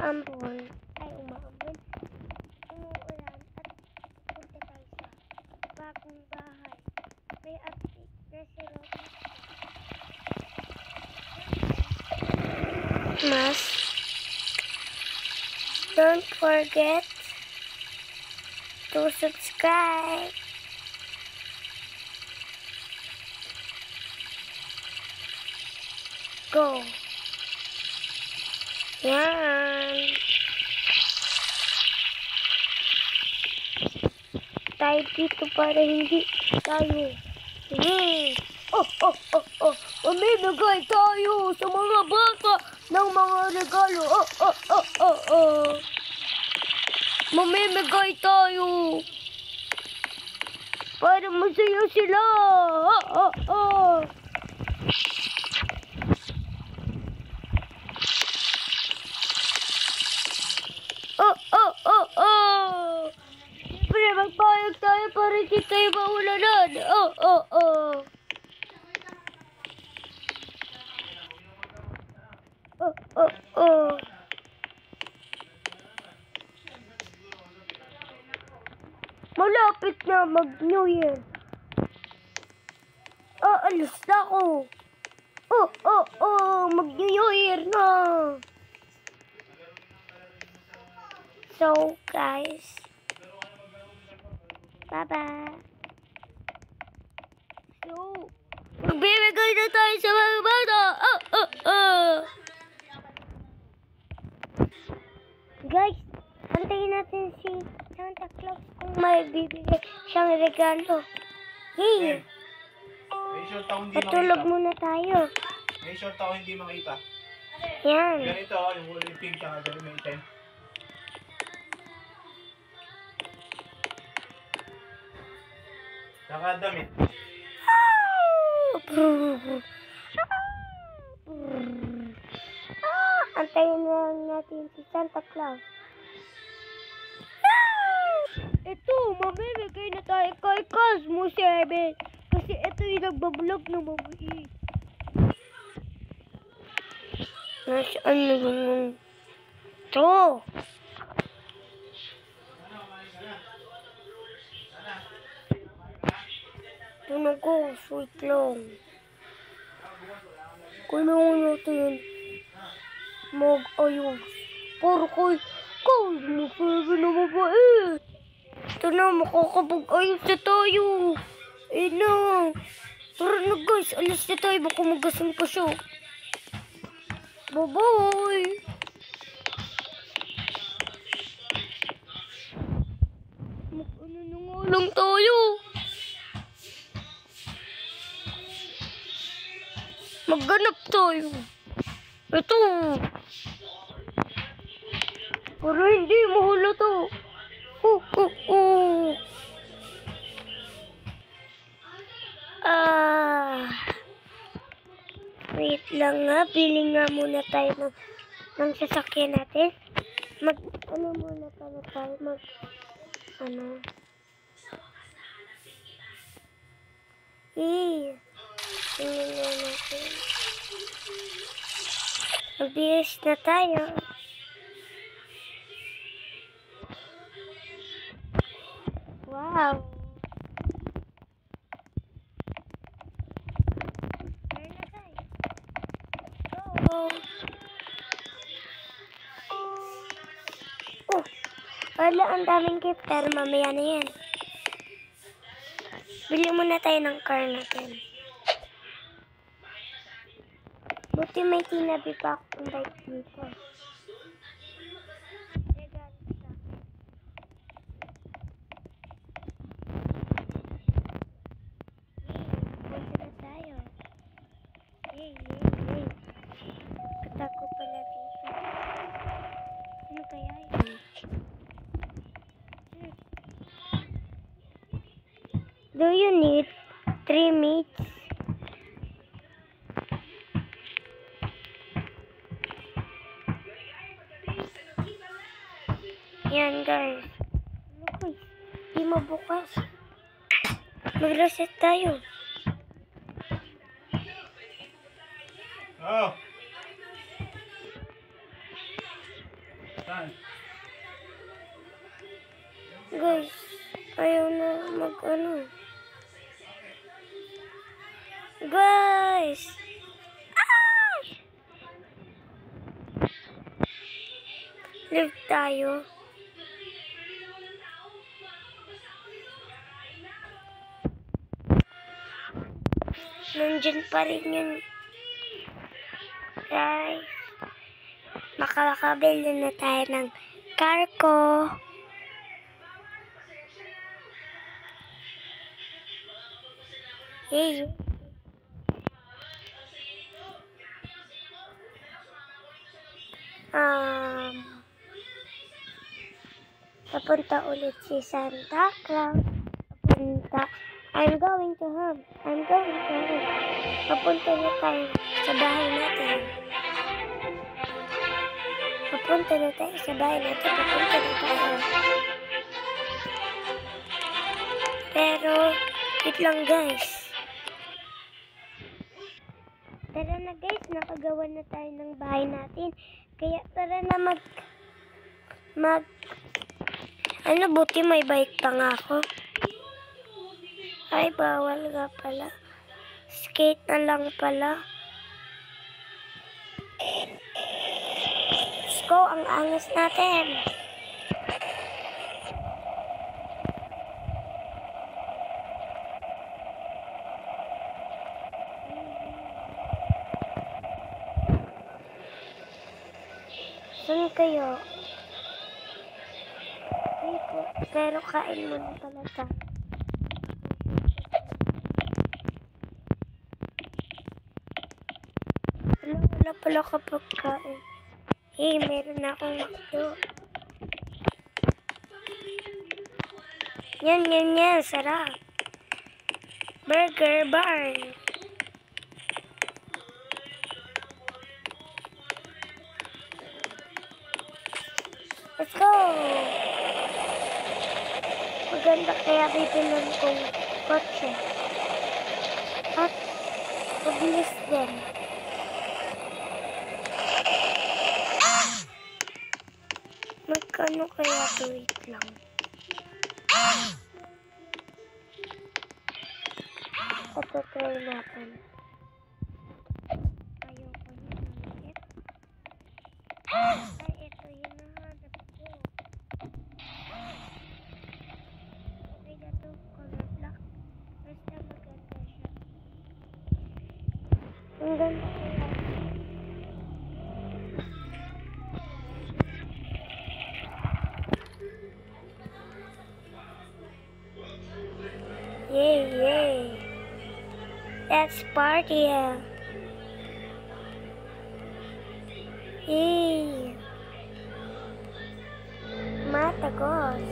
umaambon, umuulan at punta tayo sa bagong bahay. May update na si Robin. Mas, don't forget to subscribe. Go. Yan. Tayo dito para hindi tayo. Mamimigay tayo sa mga bata ng mga regalo. Mamimigay tayo para masaya sila. Siyempre, magpayag tayo para hindi tayo maulanan. Malapit na mag-New Year. Alis na ako. Mag-New Year na. So, guys, bye-bye. So, magbibigay na tayo sa mga bata. Guys, antayin natin si Santa Claus kung may bibigay siyang regalo. Hey! Patulog muna tayo. May short ako hindi makita. Yan. Ganito, yung kulay pink tsaka ganito may item. Saka damit. Antayin na natin si Santa Claus. Ito, mamimigay na tayo kay Cosmo 7. Kasi ito yung nagbablog na mabait. Nasaan na yung ito? Tunog ko, sweet lang. Kailangan natin mag-ayos. Para kay Cosmo 7 na mabait. Ito na, makakapag-ayos na tayo. Na. Tara na guys, alis na tayo. Baka magasam pa siya. Bye-bye. Mag-ano na nga lang tayo. Magganap tayo. Ito. Para hindi mahalata. Wait lang nga. Bili nga muna tayo ng sasakyan natin. Muna pala tayo. Tingnan nga natin. Mabilis na tayo. Wow. Wala, ang daming gift, pero mamaya na yan. Bili muna tayo ng car natin. Buti may tinabi pa akong bike dito. Punta na tayo. Yay. Katako pala dito. Ano kaya yun? Do you need 3 meats? Yan guys. Di mabukas. Mag-reset tayo. Saan? Guys, ayaw na mag-ano. Guys! Ay! Live tayo. Nandyan pa rin yun. Guys, makakabili na tayo ng car ko. Hey. Papunta ulit si Santa Claus. I'm going to home. Papunta na tayo sa bahay natin. Papunta na tayo. Pero, wait lang guys. Tara na guys, nakagawa na tayo ng bahay natin. Kaya tara na buti may bike pa nga ako. Ay, bawal nga pala. Skate na lang pala. Let's go, ang angas natin. Saan kayo? Pero kain mo na pala tayo. Wala pala kapag kain. Hey, meron akong ito. Yan, sarap. Burger Barn. Let's go! Maganda kaya bibilan kong kotse. At mabilis din. Magkano kaya ito? Wait lang. Patutry natin. Ayoko na ulit. Ay, ito yung nahanap ko. Okay na ito, color black. Basta maganda siya. Ang ganda kaya. Yay! Let's party! Yay! Matagos!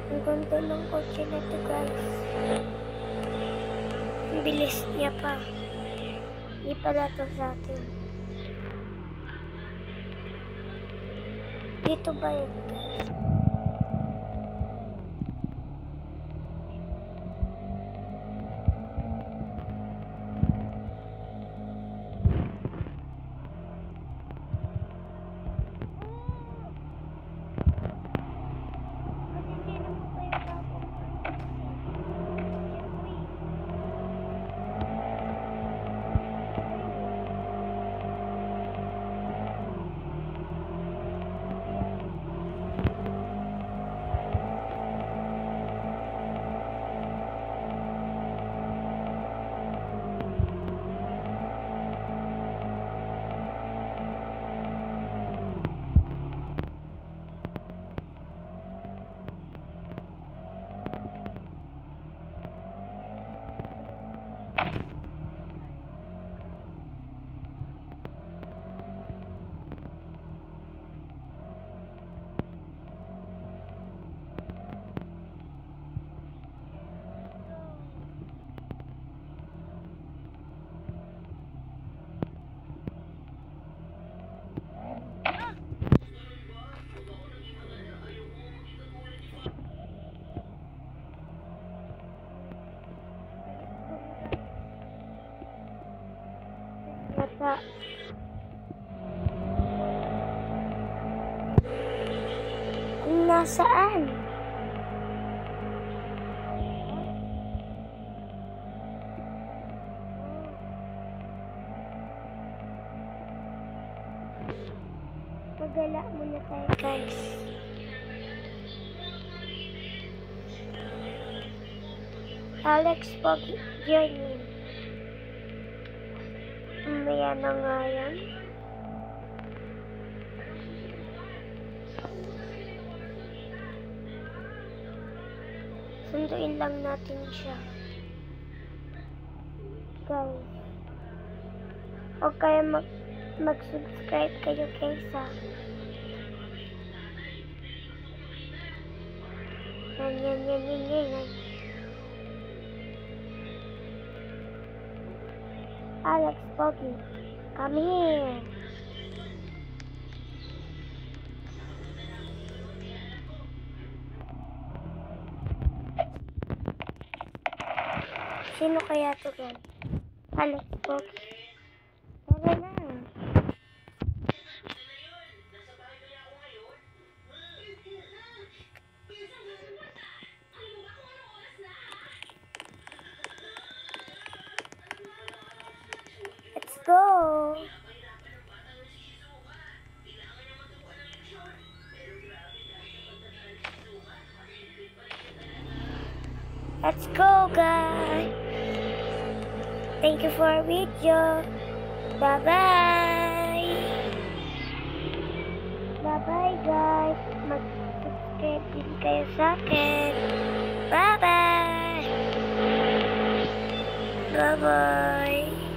Ang ganda ng kotse na to, guys. Ang bilis niya pa. Hindi pala to sa atin. Dito ba yun, guys? Yata. Nasaan? Magala muna tayo, guys. Alex Pog Journey. Mamaya na nga yan. Sunduin lang natin siya. Guys. O kaya mag-subscribe kayo guys ha. Yan. Alex Pogi, come here. Sino kaya to guys? Alex Pogi. Tara na. Let's go. Let's go, guys. Thank you for video. Bye-bye. Bye-bye, guys. Mag-subscribe din kayo sa akin. Bye-bye. Bye-bye.